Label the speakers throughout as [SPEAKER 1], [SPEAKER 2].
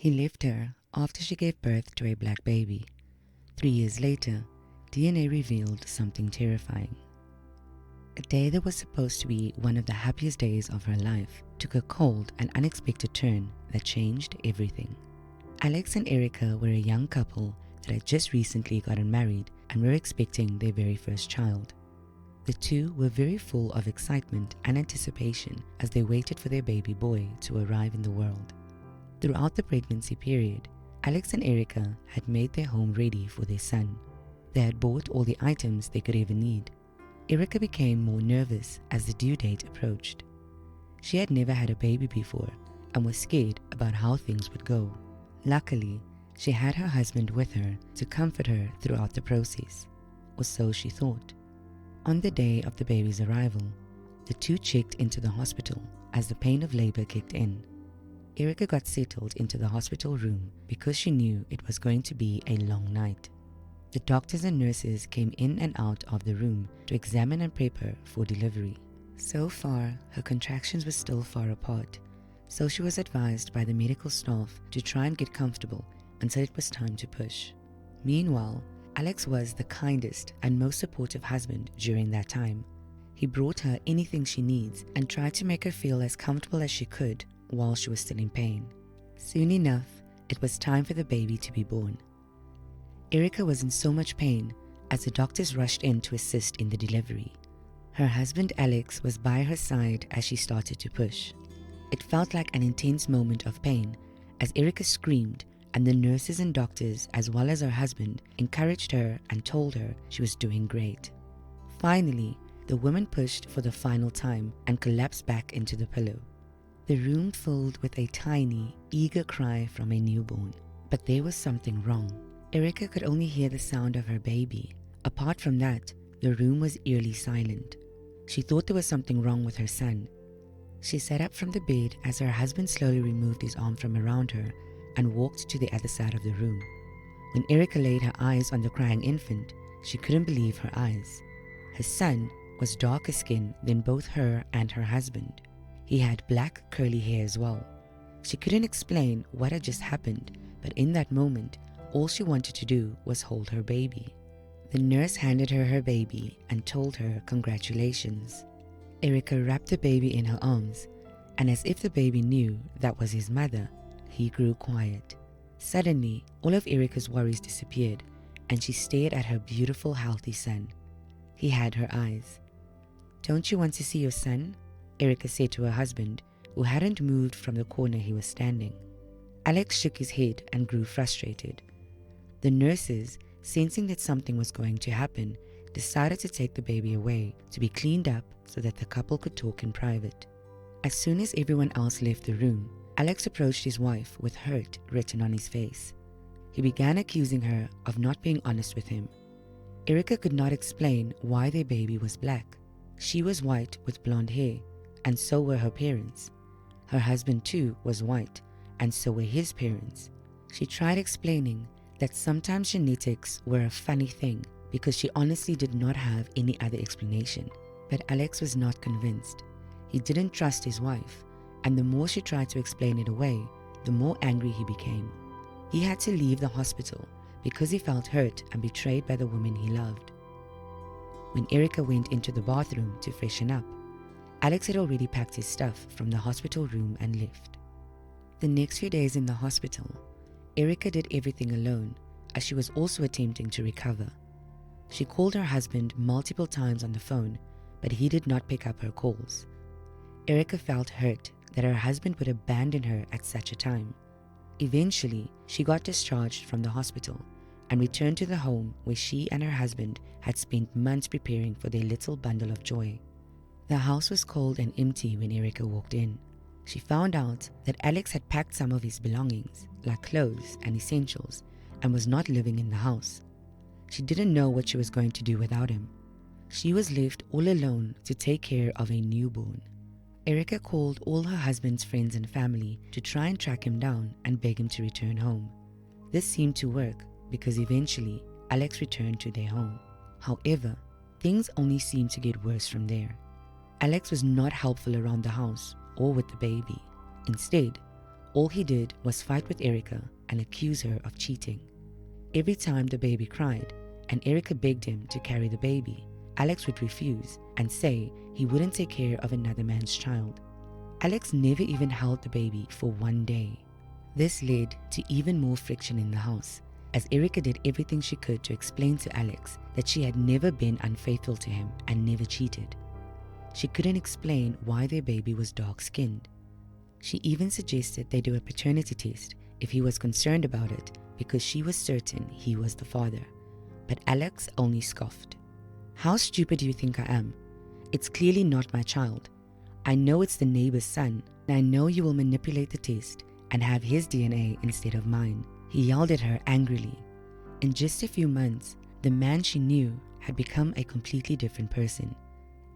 [SPEAKER 1] He left her after she gave birth to a black baby. 3 years later, DNA revealed something terrifying. A day that was supposed to be one of the happiest days of her life took a cold and unexpected turn that changed everything. Alex and Erica were a young couple that had just recently gotten married and were expecting their very first child. The two were very full of excitement and anticipation as they waited for their baby boy to arrive in the world. Throughout the pregnancy period, Alex and Erica had made their home ready for their son. They had bought all the items they could ever need. Erica became more nervous as the due date approached. She had never had a baby before and was scared about how things would go. Luckily, she had her husband with her to comfort her throughout the process, or so she thought. On the day of the baby's arrival, the two checked into the hospital as the pain of labor kicked in. Erica got settled into the hospital room because she knew it was going to be a long night. The doctors and nurses came in and out of the room to examine and prep her for delivery. So far, her contractions were still far apart, so she was advised by the medical staff to try and get comfortable until it was time to push. Meanwhile, Alex was the kindest and most supportive husband during that time. He brought her anything she needs and tried to make her feel as comfortable as she could while she was still in pain. Soon enough, it was time for the baby to be born. Erica was in so much pain as the doctors rushed in to assist in the delivery. Her husband Alex was by her side as she started to push. It felt like an intense moment of pain as Erica screamed, and the nurses and doctors, as well as her husband, encouraged her and told her she was doing great. Finally, the woman pushed for the final time and collapsed back into the pillow. The room filled with a tiny, eager cry from a newborn. But there was something wrong. Erica could only hear the sound of her baby. Apart from that, the room was eerily silent. She thought there was something wrong with her son. She sat up from the bed as her husband slowly removed his arm from around her and walked to the other side of the room. When Erica laid her eyes on the crying infant, she couldn't believe her eyes. Her son was darker skinned than both her and her husband. He had black curly hair as well. She couldn't explain what had just happened, but in that moment, all she wanted to do was hold her baby. The nurse handed her her baby and told her congratulations. Erica wrapped the baby in her arms, and as if the baby knew that was his mother, he grew quiet. Suddenly, all of Erica's worries disappeared, and she stared at her beautiful, healthy son. He had her eyes. "Don't you want to see your son?" Erica said to her husband, who hadn't moved from the corner he was standing. Alex shook his head and grew frustrated. The nurses, sensing that something was going to happen, decided to take the baby away to be cleaned up so that the couple could talk in private. As soon as everyone else left the room, Alex approached his wife with hurt written on his face. He began accusing her of not being honest with him. Erica could not explain why their baby was black. She was white with blonde hair, and so were her parents. Her husband too was white, and so were his parents. She tried explaining that sometimes genetics were a funny thing because she honestly did not have any other explanation. But Alex was not convinced. He didn't trust his wife, and the more she tried to explain it away, the more angry he became. He had to leave the hospital because he felt hurt and betrayed by the woman he loved. When Erica went into the bathroom to freshen up, Alex had already packed his stuff from the hospital room and left. The next few days in the hospital, Erica did everything alone, as she was also attempting to recover. She called her husband multiple times on the phone, but he did not pick up her calls. Erica felt hurt that her husband would abandon her at such a time. Eventually, she got discharged from the hospital and returned to the home where she and her husband had spent months preparing for their little bundle of joy. The house was cold and empty when Erica walked in. She found out that Alex had packed some of his belongings, like clothes and essentials, and was not living in the house. She didn't know what she was going to do without him. She was left all alone to take care of a newborn. Erica called all her husband's friends and family to try and track him down and beg him to return home. This seemed to work because eventually Alex returned to their home. However, things only seemed to get worse from there. Alex was not helpful around the house or with the baby. Instead, All he did was fight with Erica and accuse her of cheating. Every time the baby cried and Erica begged him to carry the baby, Alex would refuse and say he wouldn't take care of another man's child. Alex never even held the baby for one day. This led to even more friction in the house, as Erica did everything she could to explain to Alex that she had never been unfaithful to him and never cheated. She couldn't explain why their baby was dark-skinned. She even suggested they do a paternity test if he was concerned about it, because she was certain he was the father. But Alex only scoffed. "How stupid do you think I am? It's clearly not my child. I know it's the neighbor's son, and I know you will manipulate the test and have his DNA instead of mine," he yelled at her angrily. In just a few months, the man she knew had become a completely different person.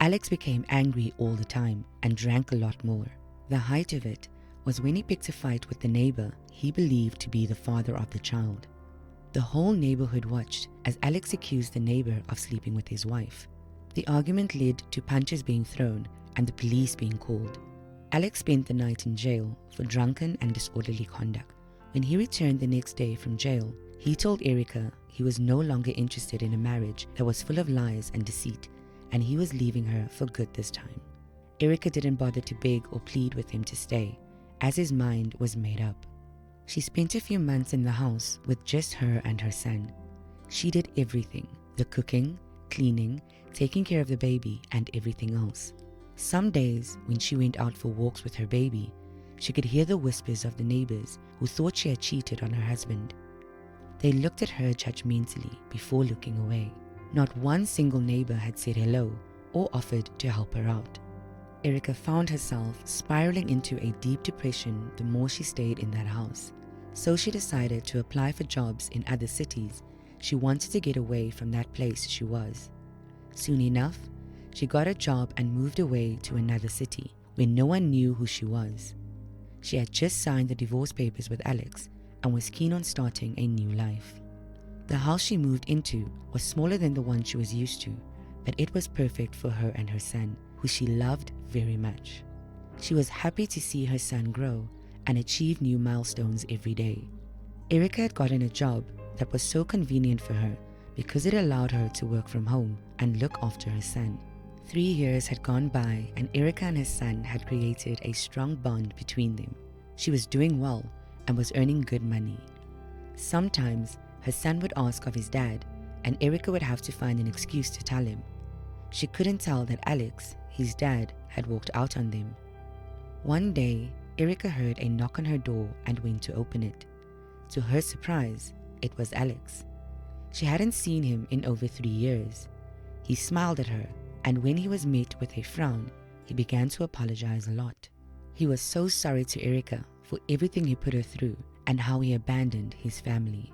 [SPEAKER 1] Alex became angry all the time and drank a lot more. The height of it was when he picked a fight with the neighbor he believed to be the father of the child. The whole neighborhood watched as Alex accused the neighbor of sleeping with his wife. The argument led to punches being thrown and the police being called. Alex spent the night in jail for drunken and disorderly conduct. When he returned the next day from jail, he told Erica he was no longer interested in a marriage that was full of lies and deceit, and he was leaving her for good this time. Erica didn't bother to beg or plead with him to stay, as his mind was made up. She spent a few months in the house with just her and her son. She did everything: the cooking, cleaning, taking care of the baby, and everything else. Some days, when she went out for walks with her baby, she could hear the whispers of the neighbors who thought she had cheated on her husband. They looked at her judgmentally before looking away. Not one single neighbor had said hello or offered to help her out. Erica found herself spiraling into a deep depression the more she stayed in that house. So she decided to apply for jobs in other cities. She wanted to get away from that place she was. Soon enough, she got a job and moved away to another city where no one knew who she was. She had just signed the divorce papers with Alex and was keen on starting a new life. The house she moved into was smaller than the one she was used to, but it was perfect for her and her son, who she loved very much. She was happy to see her son grow and achieve new milestones every day. Erica had gotten a job that was so convenient for her because it allowed her to work from home and look after her son. 3 years had gone by and Erica and her son had created a strong bond between them. She was doing well and was earning good money. Sometimes her son would ask of his dad, and Erica would have to find an excuse to tell him. She couldn't tell that Alex, his dad, had walked out on them. One day, Erica heard a knock on her door and went to open it. To her surprise, it was Alex. She hadn't seen him in over 3 years. He smiled at her, and when he was met with a frown, he began to apologize a lot. He was so sorry to Erica for everything he put her through and how he abandoned his family.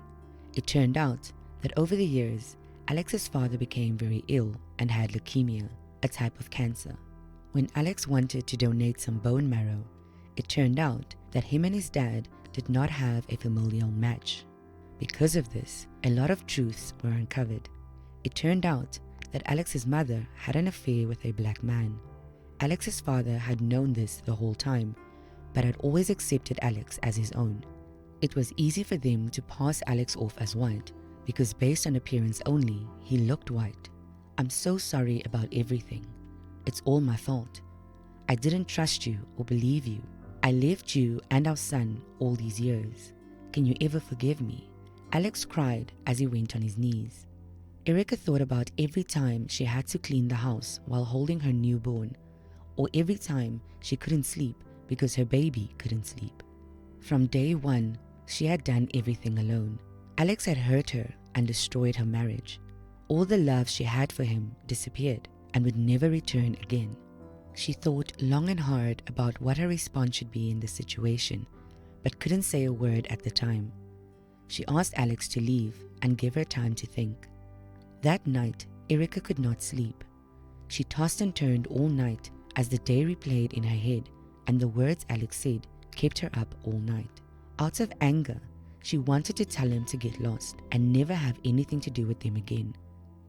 [SPEAKER 1] It turned out that over the years, Alex's father became very ill and had leukemia, a type of cancer. When Alex wanted to donate some bone marrow, it turned out that him and his dad did not have a familial match. Because of this, a lot of truths were uncovered. It turned out that Alex's mother had an affair with a black man. Alex's father had known this the whole time, but had always accepted Alex as his own. It was easy for them to pass Alex off as white, because based on appearance only, he looked white. "I'm so sorry about everything. It's all my fault. I didn't trust you or believe you. I left you and our son all these years. Can you ever forgive me?" Alex cried as he went on his knees. Erica thought about every time she had to clean the house while holding her newborn, or every time she couldn't sleep because her baby couldn't sleep. From day one, she had done everything alone. Alex had hurt her and destroyed her marriage. All the love she had for him disappeared and would never return again. She thought long and hard about what her response should be in this situation, but couldn't say a word at the time. She asked Alex to leave and give her time to think. That night, Erica could not sleep. She tossed and turned all night as the day replayed in her head, and the words Alex said kept her up all night. Out of anger, she wanted to tell him to get lost and never have anything to do with them again.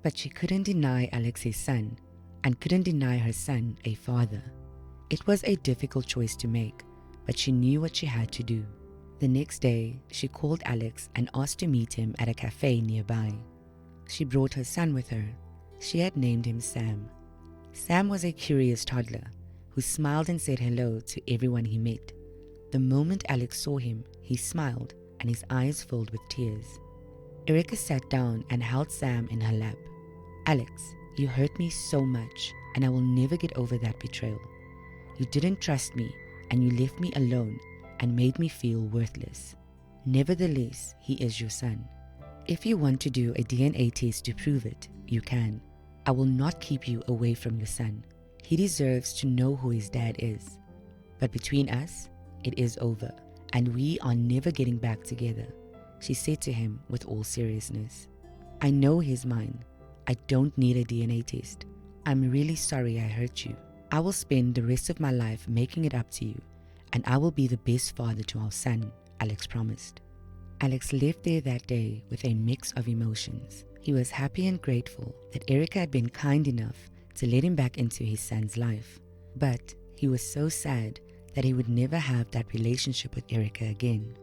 [SPEAKER 1] But she couldn't deny Alex his son, and couldn't deny her son a father. It was a difficult choice to make, but she knew what she had to do. The next day, she called Alex and asked to meet him at a cafe nearby. She brought her son with her. She had named him Sam. Sam was a curious toddler who smiled and said hello to everyone he met. The moment Alex saw him, he smiled and his eyes filled with tears. Erica sat down and held Sam in her lap. "Alex, you hurt me so much, and I will never get over that betrayal. You didn't trust me, and you left me alone and made me feel worthless. Nevertheless, he is your son. If you want to do a DNA test to prove it, you can. I will not keep you away from your son. He deserves to know who his dad is. But between us, it is over, and we are never getting back together," she said to him with all seriousness. "I know he's mine. I don't need a DNA test. I'm really sorry I hurt you. I will spend the rest of my life making it up to you, and I will be the best father to our son," Alex promised. Alex left there that day with a mix of emotions. He was happy and grateful that Erica had been kind enough to let him back into his son's life. But he was so sad that he would never have that relationship with Erica again.